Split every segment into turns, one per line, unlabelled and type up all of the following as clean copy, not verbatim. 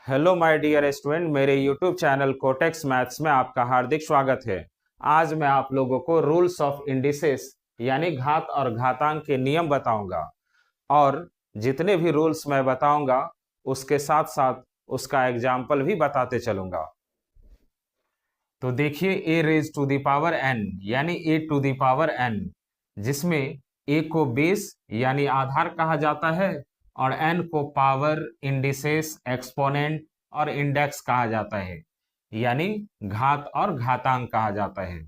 Hello my dear student, मेरे YouTube channel cortex maths में आपका हार्दिक स्वागत है। आज मैं आप लोगों को रूल्स ऑफ इंडिसेस यानी घात और घातांक के नियम बताऊंगा और जितने भी रूल्स मैं बताऊंगा उसके साथ साथ उसका एग्जाम्पल भी बताते चलूंगा। तो देखिए, a raise to the power n यानी a to the power n, जिसमें ए को बेस यानी आधार कहा जाता है और एन को पावर, इंडिसेस, एक्सपोनेंट और इंडेक्स कहा जाता है, यानी घात और घातांक कहा जाता है।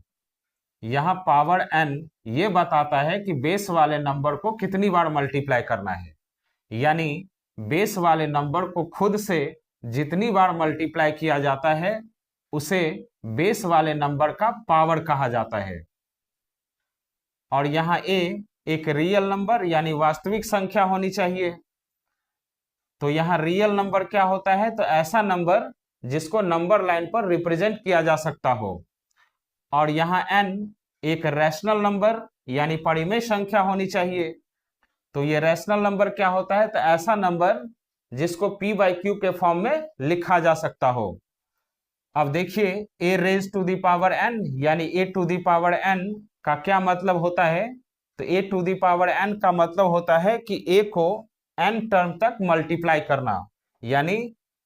यहाँ पावर एन ये बताता है कि बेस वाले नंबर को कितनी बार मल्टीप्लाई करना है, यानी बेस वाले नंबर को खुद से जितनी बार मल्टीप्लाई किया जाता है उसे बेस वाले नंबर का पावर कहा जाता है। और यहाँ ए एक रियल नंबर यानी वास्तविक संख्या होनी चाहिए। तो यहाँ रियल नंबर क्या होता है? तो ऐसा नंबर जिसको नंबर लाइन पर रिप्रेजेंट किया जा सकता हो। और यहाँ n एक रैशनल नंबर यानी परिमेय संख्या होनी चाहिए। तो ये रैशनल नंबर क्या होता है? तो ऐसा नंबर जिसको p बाई क्यू के फॉर्म में लिखा जा सकता हो। अब देखिए, a raise to the power n यानी a to the power n का क्या मतलब होता है? तो a to the power n का मतलब होता है कि a को n टर्म तक मल्टीप्लाई करना, यानी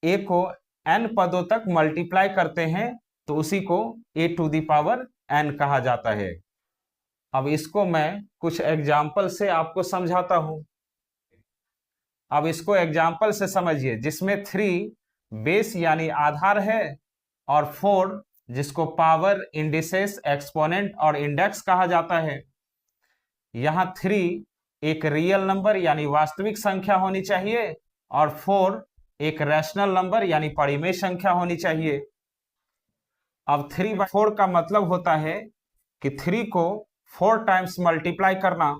a को n पदों तक मल्टीप्लाई करते हैं तो उसी को a to the power n कहा जाता है। अब इसको मैं कुछ एग्जाम्पल से आपको समझाता हूं। अब इसको एग्जाम्पल से समझिए, जिसमें 3 बेस यानी आधार है और 4 जिसको पावर, इंडिसेस, एक्सपोनेंट और इंडेक्स कहा जाता है। यहाँ 3 एक रियल नंबर यानी वास्तविक संख्या होनी चाहिए और 4 एक रैशनल नंबर यानी परिमेय संख्या होनी चाहिए। अब 3/4 का मतलब होता है कि 3 को 4 टाइम्स मल्टीप्लाई करना,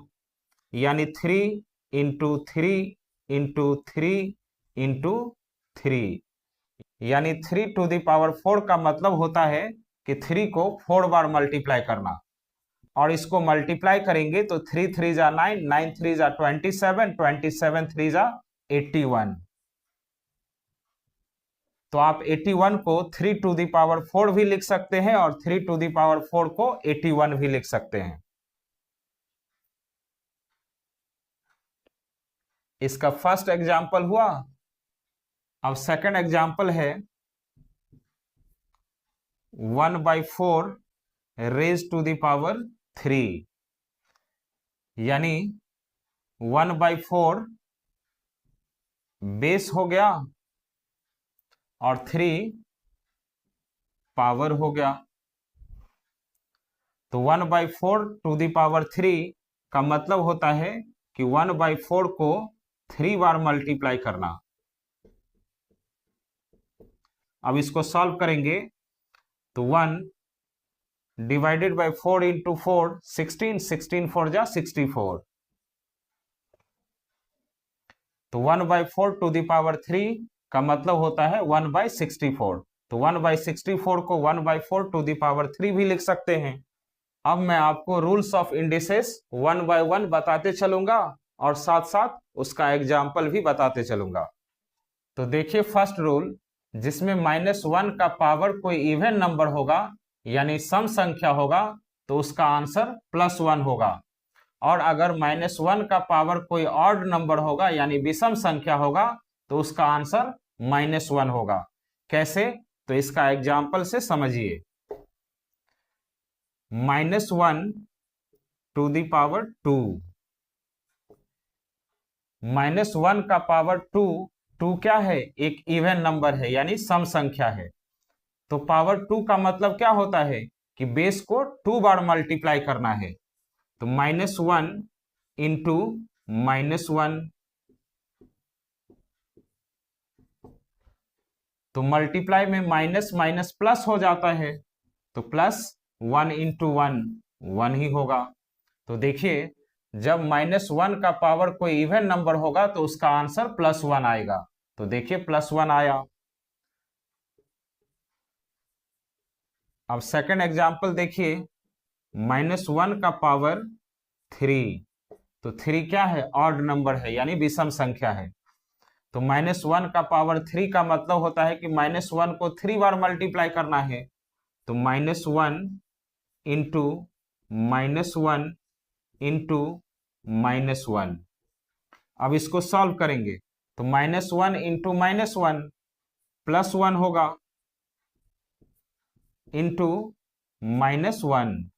यानी 3 इंटू 3 इंटू 3 इंटू 3, यानी 3 टू दी पावर 4 का मतलब होता है कि 3 को 4 बार मल्टीप्लाई करना। और इसको मल्टीप्लाई करेंगे तो 3 3 जा 9, 9 3 जा 27, 27 3 जा 81। तो आप 81 को 3 टू दी पावर 4 भी लिख सकते हैं और 3 टू दी पावर 4 को 81 भी लिख सकते हैं। इसका फर्स्ट एग्जाम्पल हुआ। अब सेकंड एग्जाम्पल है 1/4 रेज टू दी पावर 3, यानी 1/4 बेस हो गया और 3 पावर हो गया। तो 1/4 टू दी पावर 3 का मतलब होता है कि 1/4 को 3 बार मल्टीप्लाई करना। अब इसको सॉल्व करेंगे तो 1 डिवाइडेड बाय 4 इंटू 4 16, 16 4 जा 64। तो 1/4 टू दी पावर 3 का मतलब होता है 1/64। तो 1/64 को 1/4 टू दी पावर 3 भी लिख सकते हैं। अब मैं आपको रूल्स ऑफ इंडिसेस 1 बाय 1 बताते चलूंगा और साथ साथ उसका एग्जाम्पल भी बताते चलूंगा। तो देखिए, फर्स्ट रूल, जिसमें -1 का पावर कोई इवन नंबर होगा यानी सम संख्या होगा तो उसका आंसर +1 होगा। और अगर -1 का पावर कोई ऑड नंबर होगा यानी विषम संख्या होगा तो उसका आंसर -1 होगा। कैसे? तो इसका एग्जाम्पल से समझिए। -1 टू दी पावर 2, -1 का पावर 2, 2 क्या है? एक इवन नंबर है यानी सम संख्या है। तो पावर 2 का मतलब क्या होता है कि बेस को 2 बार मल्टीप्लाई करना है। तो -1 इंटू -1, तो मल्टीप्लाई में माइनस माइनस प्लस हो जाता है, तो +1 इंटू 1 1 ही होगा। तो देखिए, जब -1 का पावर कोई इवन नंबर होगा तो उसका आंसर +1 आएगा। तो देखिए, +1 आया। अब सेकंड एग्जांपल देखिए, -1 का पावर 3, तो 3 क्या है? ऑड नंबर है यानी विषम संख्या है। तो -1 का पावर 3 का मतलब होता है कि -1 को 3 बार मल्टीप्लाई करना है। तो -1 इंटू -1 इंटू -1। अब इसको सॉल्व करेंगे तो -1 इंटू -1 +1 होगा इंटू -1।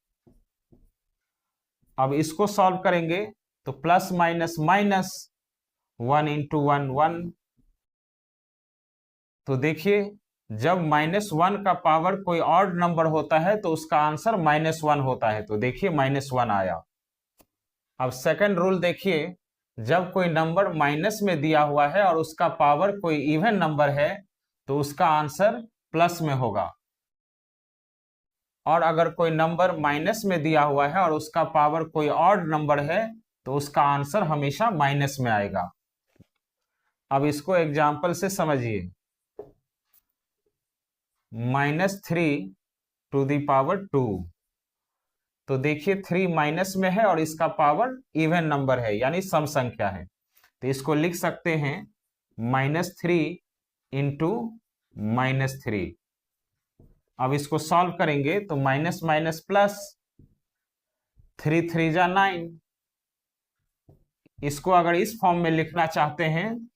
अब इसको सॉल्व करेंगे तो प्लस माइनस माइनस 1 इंटू 1 1। तो देखिए जब -1 का पावर कोई ऑड नंबर होता है तो उसका आंसर -1 होता है। तो देखिए -1 आया। अब सेकंड रूल देखिए, जब कोई नंबर माइनस में दिया हुआ है और उसका पावर कोई इवन नंबर है तो उसका आंसर प्लस में होगा, और अगर कोई नंबर माइनस में दिया हुआ है और उसका पावर कोई ऑड नंबर है तो उसका आंसर हमेशा माइनस में आएगा। अब इसको एग्जाम्पल से समझिए। -3⁻²। तो देखिए 3 माइनस में है और इसका पावर इवन नंबर है यानी सम संख्या है। तो इसको लिख सकते हैं -3 इंटू -3। अब इसको सॉल्व करेंगे तो माइनस माइनस प्लस, 3 3 जा 9। इसको अगर इस फॉर्म में लिखना चाहते हैं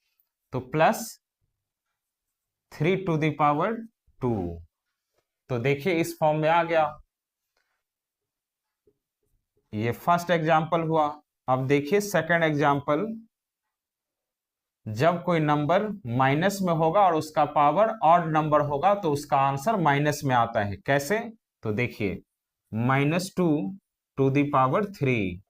तो +3⁻²। तो देखिए इस फॉर्म में आ गया। ये फर्स्ट एग्जाम्पल हुआ। अब देखिए सेकंड एग्जाम्पल। जब कोई नंबर माइनस में होगा और उसका पावर ऑड नंबर होगा तो उसका आंसर माइनस में आता है। कैसे? तो देखिए -2⁻³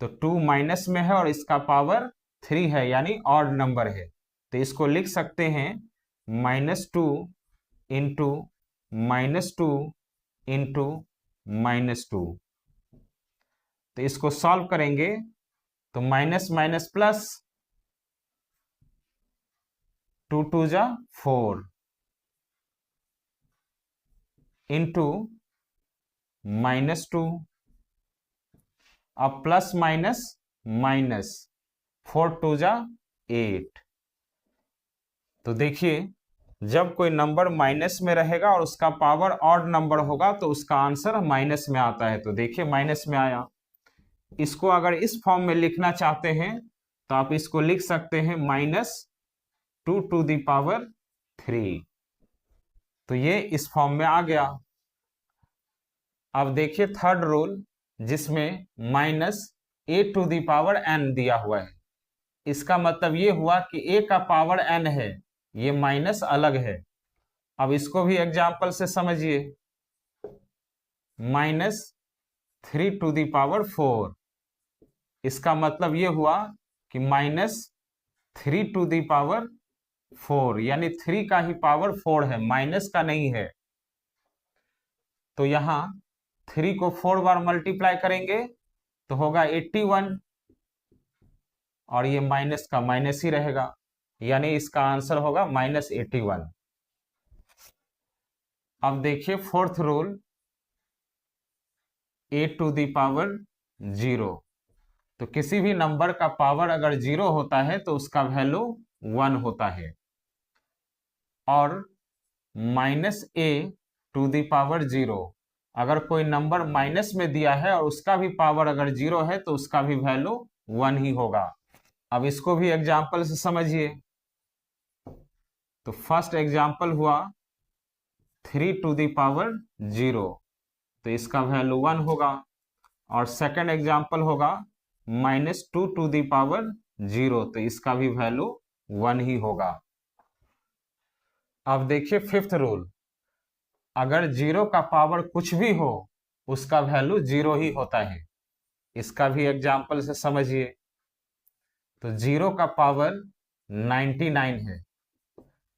तो 2 माइनस में है और इसका पावर 3 है यानी ऑड नंबर है। तो इसको लिख सकते हैं -2 इंटू -2 इंटू -2। तो इसको सॉल्व करेंगे तो माइनस माइनस प्लस, 2 2 जा 4 इंटू -2। अब प्लस माइनस माइनस, 4 2 जा 8। तो देखिए जब कोई नंबर माइनस में रहेगा और उसका पावर ऑड नंबर होगा तो उसका आंसर माइनस में आता है। तो देखिए माइनस में आया। इसको अगर इस फॉर्म में लिखना चाहते हैं तो आप इसको लिख सकते हैं -2⁻3। तो ये इस फॉर्म में आ गया। अब देखिए थर्ड रूल, जिसमें -a⁴n दिया हुआ है। इसका मतलब ये हुआ कि a का पावर n है, ये माइनस अलग है। अब इसको भी एग्जाम्पल से समझिए। -3⁴। इसका मतलब ये हुआ कि -3⁴ यानी 3 का ही पावर 4 है, माइनस का नहीं है। तो यहां 3 को 4 बार मल्टीप्लाई करेंगे तो होगा 81, और ये माइनस का माइनस ही रहेगा यानी इसका आंसर होगा -81। अब देखिए फोर्थ रूल, a⁴0। तो किसी भी नंबर का पावर अगर 0 होता है तो उसका वैल्यू 1 होता है। और -a⁴ अगर कोई नंबर माइनस में दिया है और उसका भी पावर अगर 0 है तो उसका भी वैल्यू 1 ही होगा। अब इसको भी एग्जाम्पल से समझिए। तो फर्स्ट एग्जाम्पल हुआ 3⁴0, तो इसका वैल्यू 1 होगा। और सेकंड एग्जाम्पल होगा -2⁴0, तो इसका भी वैल्यू 1 ही होगा। अब देखिए फिफ्थ रूल, अगर 0 का पावर कुछ भी हो उसका वैल्यू 0 ही होता है। इसका भी एग्जाम्पल से समझिए। तो 0 का पावर 99 है,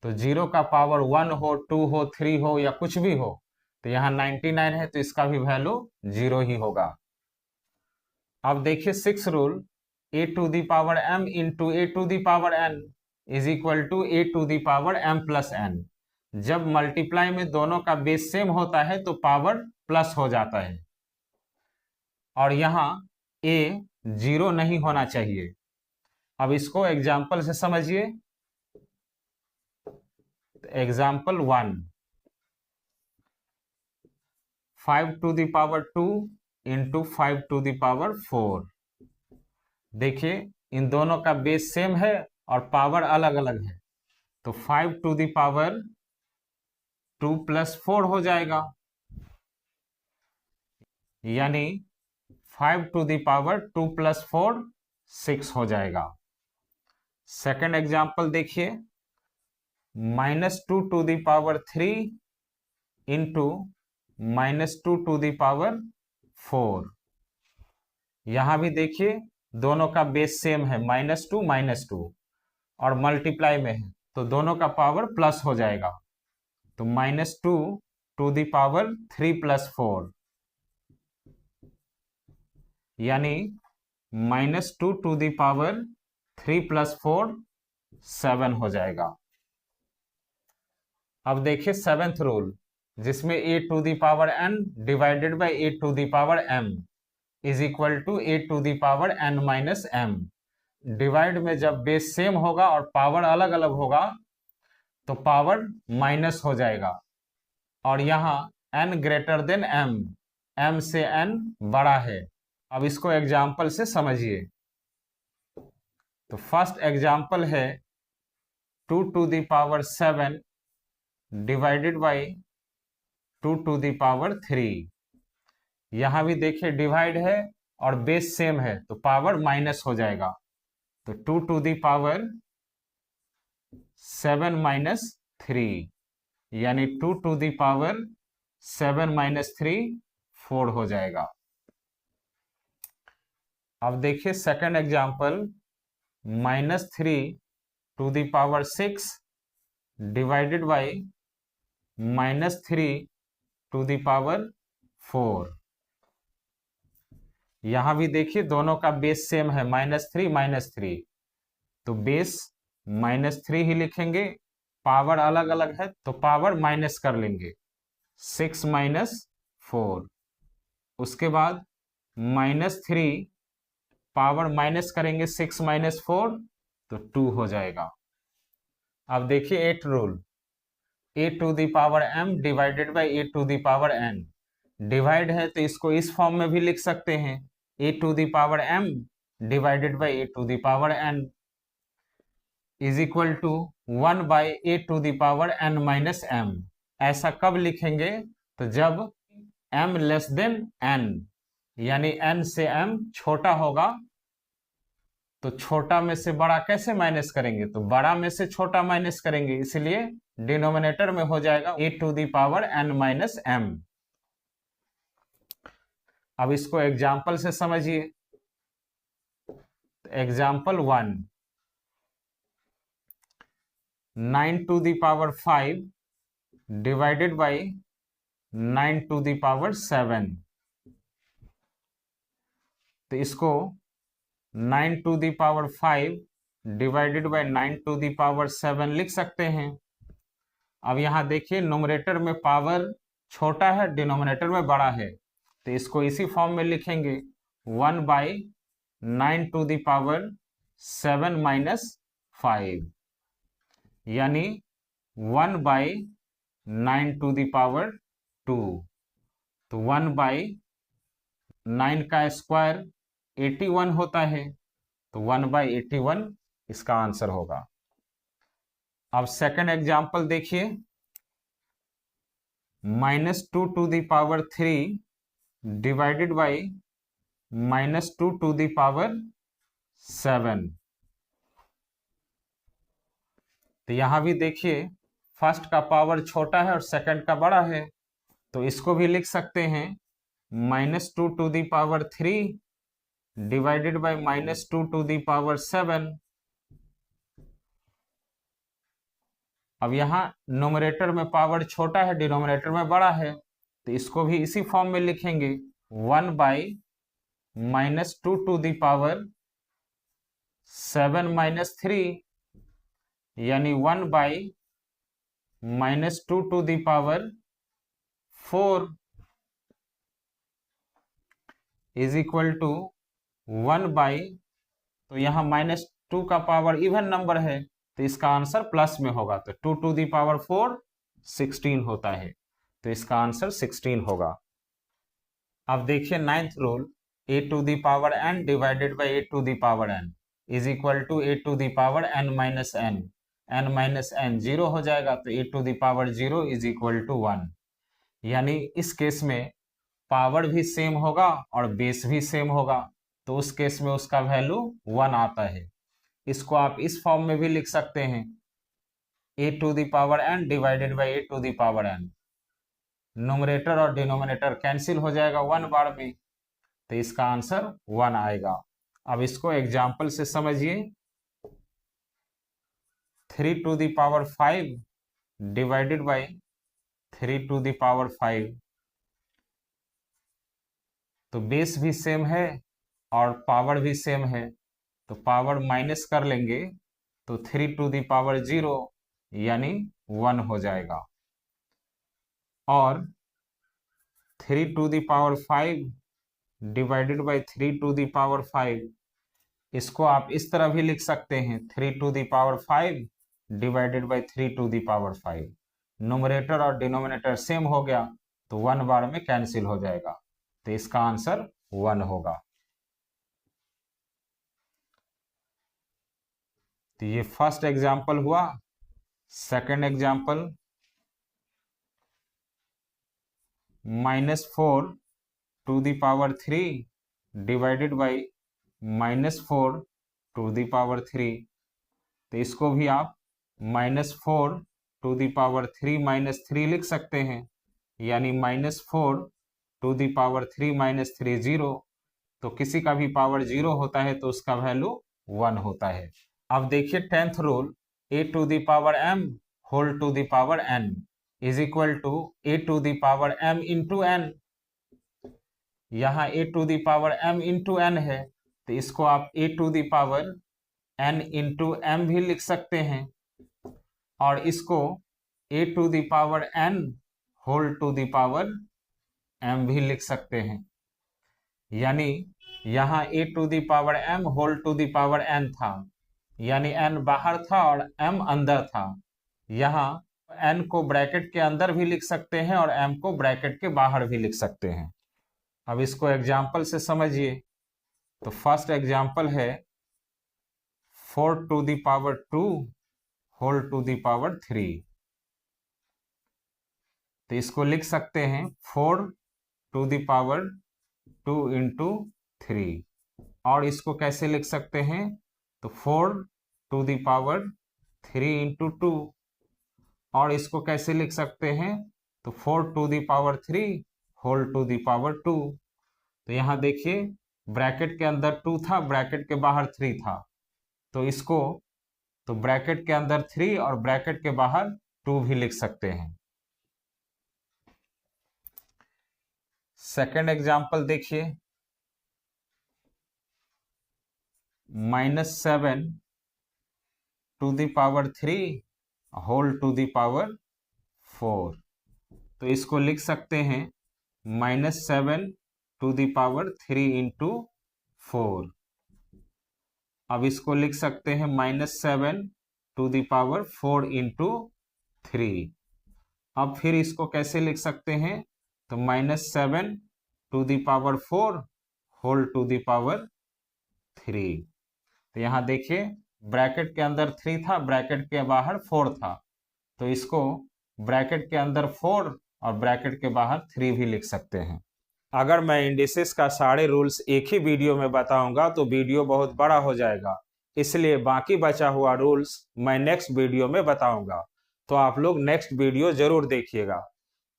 तो 0 का पावर 1 हो, 2 हो, 3 हो या कुछ भी हो, तो यहाँ 99 है तो इसका भी वैल्यू 0 ही होगा। अब देखिए six rule, a⁴m into a⁴n is equal to a⁴m+n। जब मल्टीप्लाई में दोनों का बेस सेम होता है तो पावर प्लस हो जाता है, और यहाँ a 0 नहीं होना चाहिए। अब इसको एग्जाम्पल से समझिए। Example 1, 5 to the power 2 into 5 to the power 4। देखिए इन दोनों का बेस सेम है और पावर अलग अलग है, तो 5 टू द पावर 2 प्लस 4 हो जाएगा, यानी 5 टू द पावर 2 प्लस 4 6 हो जाएगा। सेकंड एग्जाम्पल देखिए, -2 to the power 3 into -2 to the power 4। यहां भी देखिए दोनों का बेस सेम है, -2 और मल्टीप्लाई में है, तो दोनों का पावर प्लस हो जाएगा, तो -2 टू द पावर 3 प्लस 4, यानी -2 टू द पावर 3 प्लस 4 7 हो जाएगा। अब देखिए सेवेंथ रूल, जिसमें a to the power n divided by a to the power m is equal to a to the power n minus m। Divide में जब base same होगा और power अलग अलग होगा तो पावर माइनस हो जाएगा, और यहाँ n greater than m, m से n बड़ा है। अब इसको एग्जाम्पल से समझिए। तो फर्स्ट एग्जाम्पल है 2 to the power 7 divided by 2 to the power 3। यहां भी देखिए डिवाइड है और बेस सेम है, तो पावर माइनस हो जाएगा, तो 2 टू द पावर 7 माइनस 3, यानी 2 टू द पावर 7 माइनस 3 4 हो जाएगा। अब देखिए second example, -3 to the power 6 divided by -3 to the power 4। यहां भी देखिए दोनों का बेस सेम है, -3, तो बेस -3 ही लिखेंगे, पावर अलग अलग है तो पावर माइनस कर लेंगे, 6 माइनस 4। उसके बाद -3 पावर माइनस करेंगे, 6 माइनस 4 तो 2 हो जाएगा। अब देखिए eight rule, a to the power m divided by a to the power n। Divide है तो इसको इस फॉर्म में भी लिख सकते हैं, a to the power m divided by a to the power n is equal to 1 by a to the power n minus m। ऐसा कब लिखेंगे? तो जब m लेस देन n, यानी n से m छोटा होगा, तो छोटा में से बड़ा कैसे माइनस करेंगे? तो बड़ा में से छोटा माइनस करेंगे, इसलिए डिनोमिनेटर में हो जाएगा a to the power n minus m। अब इसको एग्जाम्पल से समझिए। Example 1, 9 to the power 5 divided by 9 to the power 7। तो इसको 9 to the power 5 divided by 9 to the power 7 लिख सकते हैं। अब यहां देखिए नोमरेटर में पावर छोटा है, डिनोमिनेटर में बड़ा है, तो इसको इसी फॉर्म में लिखेंगे, 1 by 9 to the power 7 minus 5, यानी 1 बाई 9 टू द पावर 2। तो 1 बाई 9 का स्क्वायर 81 होता है, तो 1 बाई 81 इसका आंसर होगा। अब सेकंड एग्जाम्पल देखिए, -2 to the power 3 divided by -2 to the power 7। तो यहां भी देखिए फर्स्ट का पावर छोटा है और सेकंड का बड़ा है, तो इसको भी लिख सकते हैं, -2 to the power 3 divided by -2 to the power 7। अब यहाँ नोमरेटर में पावर छोटा है, डिनोमिनेटर में बड़ा है, तो इसको भी इसी फॉर्म में लिखेंगे, 1 by -2 to the power 7 minus 3, यानी 1 by -2 to the power 4 is equal to 1 by, तो यहाँ -2 का पावर इवन नंबर है, तो इसका आंसर प्लस में होगा, तो 2 टू दी पावर 4 16 होता है, तो इसका आंसर 16 होगा। अब देखिए 9th rule, a to the power n divided by a to the power n is equal to a to the power n minus n, n minus n 0 हो जाएगा, तो a to the power 0 is equal to 1। यानी इस case में power भी same होगा और base भी सेम होगा, तो उस केस में उसका वैल्यू 1 आता है। इसको आप इस फॉर्म में भी लिख सकते हैं, a to the power n divided by a to the power n, numerator और डिनोमिनेटर कैंसिल हो जाएगा 1 बार में, तो इसका आंसर 1 आएगा। अब इसको एग्जाम्पल से समझिए, 3 to the power 5 divided by 3 to the power 5, तो बेस भी सेम है और पावर भी सेम है, तो पावर माइनस कर लेंगे तो 3 टू दी पावर 0 यानी 1 हो जाएगा। और 3 to the power 5 divided by 3 to the power 5, इसको आप इस तरह भी लिख सकते हैं, 3 to the power 5 divided by 3 to the power 5, numerator और डिनोमिनेटर सेम हो गया, तो 1 बार में कैंसिल हो जाएगा, तो इसका आंसर 1 होगा। तो ये फर्स्ट एग्जाम्पल हुआ। Second example, -4 to the power 3 divided by -4 to the power 3, तो इसको भी आप -4 टू दी पावर 3 माइनस 3 लिख सकते हैं, यानी -4 टू दी पावर 3 माइनस 3 0, तो किसी का भी पावर 0 होता है तो उसका वैल्यू 1 होता है। अब देखिए 10th rule, a to the power m whole to the power n is equal to a to the power m into n। यहाँ a to the power m into n है, तो इसको आप a to the power n into m भी लिख सकते हैं, और इसको a to the power n whole to the power m भी लिख सकते हैं। यानी यहाँ a to the power m whole to the power n था, यानी n बाहर था और m अंदर था। यहाँ n को ब्रैकेट के अंदर भी लिख सकते हैं और m को ब्रैकेट के बाहर भी लिख सकते हैं। अब इसको एग्जाम्पल से समझिए, तो फर्स्ट एग्जाम्पल है 4 to the power 2 whole to the power 3, तो इसको लिख सकते हैं 4 टू दी पावर 2 इंटू 3, और इसको कैसे लिख सकते हैं, तो 4 टू दी पावर 3 इंटू 2, और इसको कैसे लिख सकते हैं, तो 4 to the power 3 whole to the power 2। तो यहाँ देखिए ब्रैकेट के अंदर 2 था, ब्रैकेट के बाहर 3 था, तो इसको तो ब्रैकेट के अंदर 3 और ब्रैकेट के बाहर 2 भी लिख सकते हैं। सेकेंड एग्जाम्पल देखिए, -7 to the power 3 whole to the power 4, तो इसको लिख सकते हैं -7 टू दी पावर 3 इंटू 4। अब इसको लिख सकते हैं -7 टू दी पावर 4 इंटू 3। अब फिर इसको कैसे लिख सकते हैं, तो -7 to the power 4 whole to the power 3। तो यहाँ देखिए ब्रैकेट के अंदर 3 था, ब्रैकेट के बाहर 4 था, तो इसको ब्रैकेट के अंदर 4 और ब्रैकेट के बाहर 3 भी लिख सकते हैं। अगर मैं इंडिसेस का सारे रूल्स एक ही वीडियो में बताऊंगा तो वीडियो बहुत बड़ा हो जाएगा, इसलिए बाकी बचा हुआ रूल्स मैं नेक्स्ट वीडियो में बताऊंगा, तो आप लोग नेक्स्ट वीडियो जरूर देखिएगा।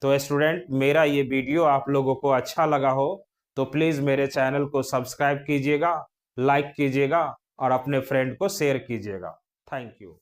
तो स्टूडेंट, मेरा ये वीडियो आप लोगों को अच्छा लगा हो तो प्लीज़ मेरे चैनल को सब्सक्राइब कीजिएगा, लाइक कीजिएगा और अपने फ्रेंड को शेयर कीजिएगा। Thank you.